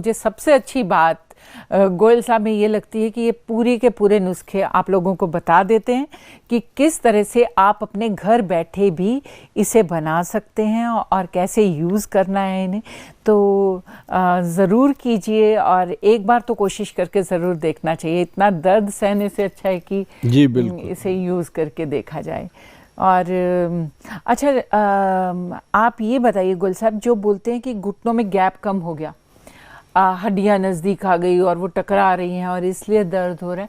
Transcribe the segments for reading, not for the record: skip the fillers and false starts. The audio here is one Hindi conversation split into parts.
मुझे सबसे अच्छी बात गोयल साहब में ये लगती है कि ये पूरी के पूरे नुस्खे आप लोगों को बता देते हैं कि किस तरह से आप अपने घर बैठे भी इसे बना सकते हैं और कैसे यूज़ करना है इन्हें। तो ज़रूर कीजिए और एक बार तो कोशिश करके ज़रूर देखना चाहिए। इतना दर्द सहने से अच्छा है कि जी बिल्कुल इसे यूज़ करके देखा जाए। और अच्छा, आप ये बताइए गोयल साहब, जो बोलते हैं कि घुटनों में गैप कम हो गया, हड्डियां नज़दीक आ गई और वो टकरा रही हैं और इसलिए दर्द हो रहा है,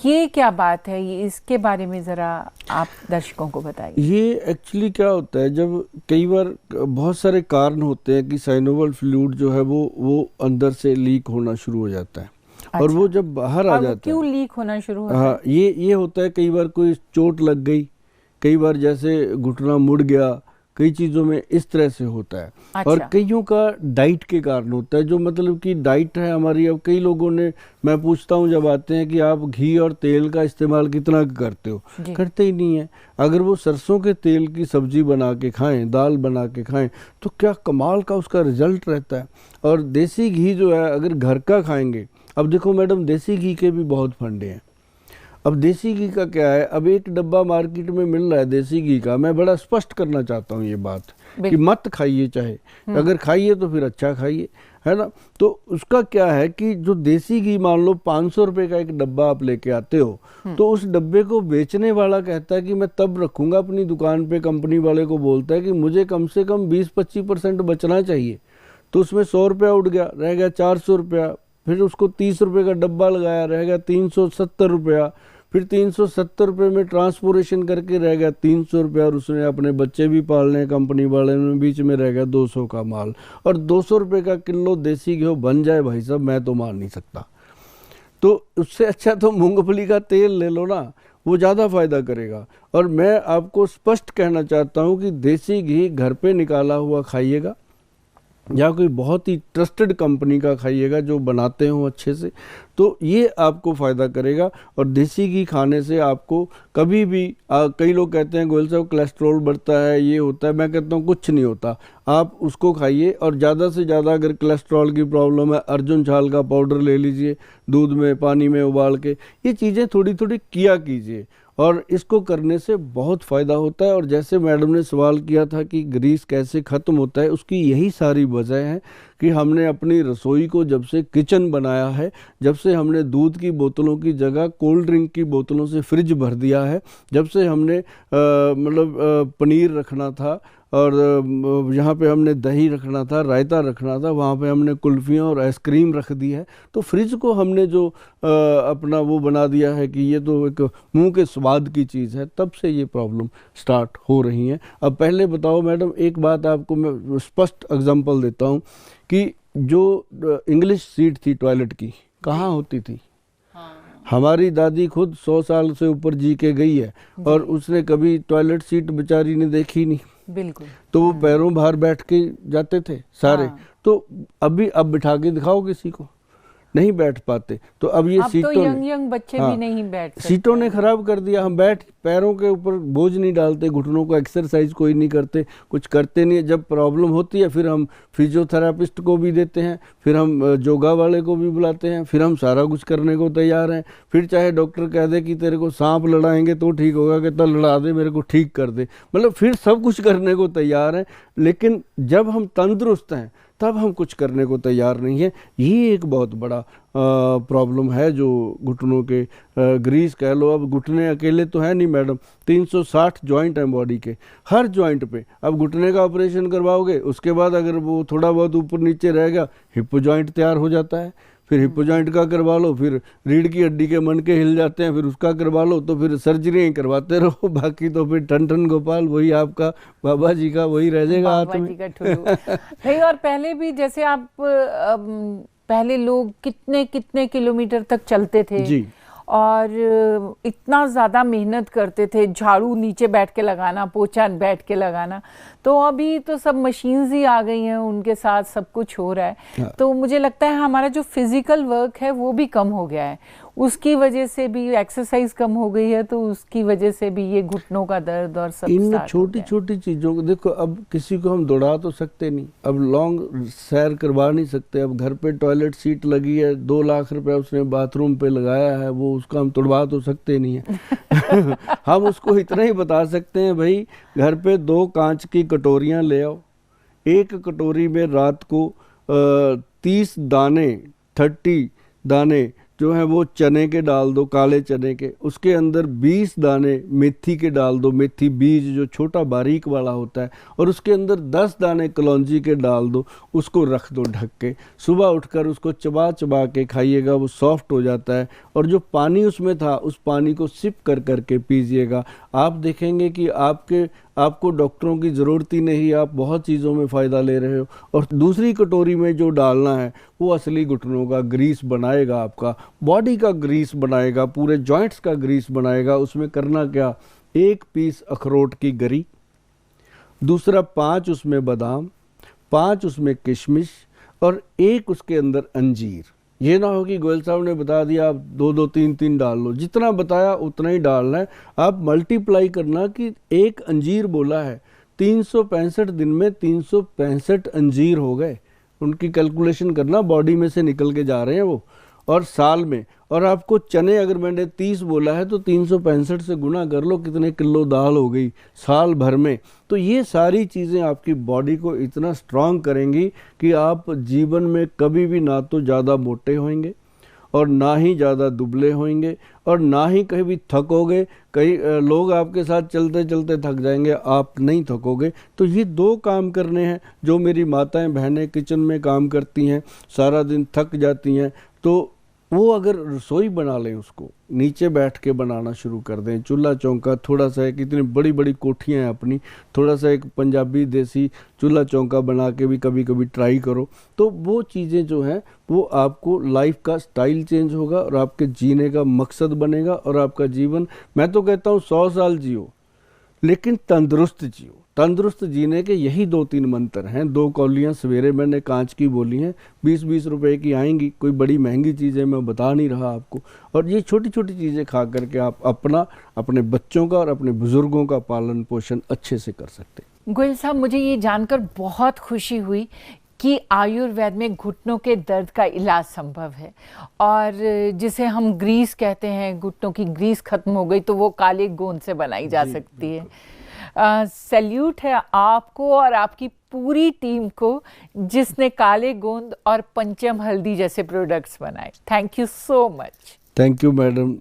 ये क्या बात है? ये इसके बारे में ज़रा आप दर्शकों को बताइए। ये एक्चुअली क्या होता है, जब कई बार बहुत सारे कारण होते हैं कि साइनोवियल फ्लूइड जो है वो अंदर से लीक होना शुरू हो जाता है। अच्छा। और वो जब बाहर आ जाता है, क्यों लीक होना शुरू होता है? हाँ, ये होता है, कई बार कोई चोट लग गई, कई बार जैसे घुटना मुड़ गया, कई चीज़ों में इस तरह से होता है। अच्छा। और कईयों का डाइट के कारण होता है, जो मतलब कि डाइट है हमारी। अब कई लोगों ने, मैं पूछता हूँ जब आते हैं कि आप घी और तेल का इस्तेमाल कितना करते हो, करते ही नहीं है। अगर वो सरसों के तेल की सब्जी बना के खाएं, दाल बना के खाएं, तो क्या कमाल का उसका रिजल्ट रहता है। और देसी घी जो है अगर घर का खाएंगे, अब देखो मैडम, देसी घी के भी बहुत फंडे हैं। अब देसी घी का क्या है, अब एक डब्बा मार्केट में मिल रहा है देसी घी का, मैं बड़ा स्पष्ट करना चाहता हूँ ये बात कि मत खाइए, चाहे अगर खाइए तो फिर अच्छा खाइए, है ना। तो उसका क्या है कि जो देसी घी, मान लो 500 रुपये का एक डब्बा आप लेके आते हो, तो उस डब्बे को बेचने वाला कहता है कि मैं तब रखूंगा अपनी दुकान पे, कंपनी वाले को बोलता है कि मुझे कम से कम 20-25% बचना चाहिए। तो उसमें 100 रुपया उठ गया, रह गया 400 रुपया, फिर उसको 30 रुपये का डब्बा लगाया, रह गया 370 रुपया, फिर 370 रुपये में ट्रांसपोर्टेशन करके रह गया 300 रुपया, और उसने अपने बच्चे भी पालने, कंपनी वाले में, बीच में रह गया 200 का माल। और 200 रुपये का किलो देसी घी बन जाए भाई साहब, मैं तो मान नहीं सकता। तो उससे अच्छा तो मूंगफली का तेल ले लो ना, वो ज़्यादा फायदा करेगा। और मैं आपको स्पष्ट कहना चाहता हूँ कि देसी घी घर पे निकाला हुआ खाइएगा, या कोई बहुत ही ट्रस्टेड कंपनी का खाइएगा जो बनाते हो अच्छे से, तो ये आपको फ़ायदा करेगा। और देसी घी खाने से आपको कभी भी कई लोग कहते हैं गोयल साहब कोलेस्ट्रॉल बढ़ता है, ये होता है, मैं कहता हूँ कुछ नहीं होता। आप उसको खाइए, और ज़्यादा से ज़्यादा अगर कोलेस्ट्रॉल की प्रॉब्लम है, अर्जुन छाल का पाउडर ले लीजिए, दूध में पानी में उबाल के, ये चीज़ें थोड़ी थोड़ी किया कीजिए, और इसको करने से बहुत फ़ायदा होता है। और जैसे मैडम ने सवाल किया था कि ग्रीस कैसे ख़त्म होता है, उसकी यही सारी वजह है कि हमने अपनी रसोई को जब से किचन बनाया है, जब से हमने दूध की बोतलों की जगह कोल्ड ड्रिंक की बोतलों से फ्रिज भर दिया है, जब से हमने पनीर रखना था, और यहाँ पे हमने दही रखना था, रायता रखना था, वहाँ पे हमने कुल्फ़ियाँ और आइसक्रीम रख दी है। तो फ्रिज को हमने जो अपना वो बना दिया है कि ये तो एक मुंह के स्वाद की चीज़ है, तब से ये प्रॉब्लम स्टार्ट हो रही हैं। अब पहले बताओ मैडम, एक बात आपको मैं स्पष्ट एग्जांपल देता हूँ कि जो इंग्लिश सीट थी टॉयलेट की, कहाँ होती थी? हमारी दादी खुद 100 साल से ऊपर जी के गई है, और उसने कभी टॉयलेट सीट बेचारी ने देखी नहीं। बिल्कुल। तो वो पैरों बाहर बैठ के जाते थे सारे। तो अब बिठा के दिखाओ किसी को, नहीं बैठ पाते। तो अब ये सीटों तो यंग बच्चे भी नहीं बैठ सकते, सीटों ने खराब कर दिया। हम पैरों के ऊपर बोझ नहीं डालते, घुटनों को एक्सरसाइज कोई नहीं करते, कुछ करते नहीं है। जब प्रॉब्लम होती है फिर हम फिजियोथेरापिस्ट को भी देते हैं, फिर हम योगा वाले को भी बुलाते हैं, फिर हम सारा कुछ करने को तैयार हैं। फिर चाहे डॉक्टर कह दे कि तेरे को सांप लड़ाएंगे तो ठीक होगा, कि तो लड़ा दे, मेरे को ठीक कर दे, मतलब फिर सब कुछ करने को तैयार हैं। लेकिन जब हम तंदुरुस्त हैं तब हम कुछ करने को तैयार नहीं है। ये एक बहुत बड़ा प्रॉब्लम है जो घुटनों के ग्रीस कह लो। अब घुटने अकेले तो है नहीं मैडम, 360 जॉइंट हैं बॉडी के, हर जॉइंट पे। अब घुटने का ऑपरेशन करवाओगे, उसके बाद अगर वो थोड़ा बहुत ऊपर नीचे रह गया, हिप जॉइंट तैयार हो जाता है। फिर हिप जॉइंट का करवा लो, फिर रीढ़ की हड्डी के मन के हिल जाते हैं, फिर उसका करवा लो, तो फिर सर्जरी करवाते रहो। बाकी तो फिर ठन ठन गोपाल वही आपका बाबा जी का वही रह जाएगा हाथ में। नहीं, और पहले भी जैसे आप पहले लोग कितने कितने किलोमीटर तक चलते थे जी, और इतना ज़्यादा मेहनत करते थे, झाड़ू नीचे बैठ के लगाना, पोछा बैठ के लगाना। तो अभी तो सब मशीन्स ही आ गई हैं, उनके साथ सब कुछ हो रहा है। तो मुझे लगता है हमारा जो फिजिकल वर्क है वो भी कम हो गया है। उसकी वजह से भी एक्सरसाइज कम हो गई है, तो उसकी वजह से भी ये घुटनों का दर्द और सब इन छोटी छोटी चीज़ों को देखो, अब किसी को हम दौड़ा तो सकते नहीं, अब लॉन्ग सैर करवा नहीं सकते, अब घर पे टॉयलेट सीट लगी है, 2 लाख रुपया उसने बाथरूम पे लगाया है, वो उसका हम तोड़वा तो सकते नहीं है। हम उसको इतना ही बता सकते हैं, भाई घर पे 2 कांच की कटोरियाँ ले आओ, एक कटोरी में रात को 30 दाने 30 दाने जो है वो चने के डाल दो, काले चने के, उसके अंदर 20 दाने मेथी के डाल दो, मेथी बीज जो छोटा बारीक वाला होता है, और उसके अंदर 10 दाने कलौंजी के डाल दो, उसको रख दो ढक के, सुबह उठकर उसको चबा चबा के खाइएगा, वो सॉफ्ट हो जाता है, और जो पानी उसमें था उस पानी को सिप कर करके पीजिएगा। आप देखेंगे कि आपको डॉक्टरों की ज़रूरत ही नहीं, आप बहुत चीज़ों में फ़ायदा ले रहे हो। और दूसरी कटोरी में जो डालना है वो असली घुटनों का ग्रीस बनाएगा, आपका बॉडी का ग्रीस बनाएगा, पूरे जॉइंट्स का ग्रीस बनाएगा। उसमें करना क्या, 1 पीस अखरोट की गरी, दूसरा 5 उसमें बादाम, 5 उसमें किशमिश, और 1 उसके अंदर अंजीर। ये ना हो कि गोयल साहब ने बता दिया आप 2-2 3-3 डाल लो, जितना बताया उतना ही डालना है। आप मल्टीप्लाई करना कि 1 अंजीर बोला है, 365 दिन में 365 अंजीर हो गए, उनकी कैलकुलेशन करना, बॉडी में से निकल के जा रहे हैं वो, और साल में। और आपको चने अगर मैंने 30 बोला है तो 365 से गुना कर लो, कितने किलो दाल हो गई साल भर में। तो ये सारी चीज़ें आपकी बॉडी को इतना स्ट्रांग करेंगी कि आप जीवन में कभी भी ना तो ज़्यादा मोटे होंगे और ना ही ज़्यादा दुबले होंगे, और ना ही कहीं भी थकोगे। कई लोग आपके साथ चलते चलते थक जाएंगे, आप नहीं थकोगे। तो ये 2 काम करने हैं जो मेरी माताएं बहनें किचन में काम करती हैं, सारा दिन थक जाती हैं, तो वो अगर रसोई बना लें, उसको नीचे बैठ के बनाना शुरू कर दें, चूल्हा चौंका थोड़ा सा एक, इतनी बड़ी बड़ी कोठियाँ हैं अपनी, थोड़ा सा एक पंजाबी देसी चूल्हा चौंका बना के भी कभी कभी ट्राई करो, तो वो चीज़ें जो हैं वो आपको लाइफ का स्टाइल चेंज होगा और आपके जीने का मकसद बनेगा, और आपका जीवन, मैं तो कहता हूँ 100 साल जियो लेकिन तंदुरुस्त जियो। तंदुरुस्त जीने के यही 2-3 मंत्र हैं। 2 कौलियाँ सवेरे मैंने कांच की बोली हैं, 20-20 रुपए की आएंगी, कोई बड़ी महंगी चीज़ें मैं बता नहीं रहा आपको। और ये छोटी छोटी चीज़ें खा करके आप अपने बच्चों का और अपने बुजुर्गों का पालन पोषण अच्छे से कर सकते हैं। गोयल साहब, मुझे ये जानकर बहुत खुशी हुई कि आयुर्वेद में घुटनों के दर्द का इलाज संभव है, और जिसे हम ग्रीस कहते हैं, घुटनों की ग्रीस खत्म हो गई तो वो काले गोंद से बनाई जा सकती है। सैल्यूट है आपको और आपकी पूरी टीम को जिसने काले गोंद और पंचम हल्दी जैसे प्रोडक्ट्स बनाए। Thank you so much. Thank you madam,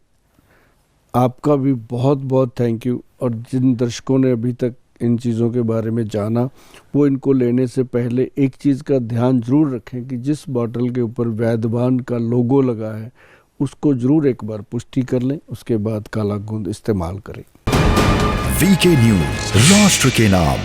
आपका भी बहुत बहुत थैंक यू। और जिन दर्शकों ने अभी तक इन चीज़ों के बारे में जाना, वो इनको लेने से पहले एक चीज़ का ध्यान जरूर रखें कि जिस बॉटल के ऊपर वैद्यवान का लोगो लगा है उसको जरूर एक बार पुष्टि कर लें, उसके बाद काला गोंद इस्तेमाल करें। वीके न्यूज़, राष्ट्र के नाम।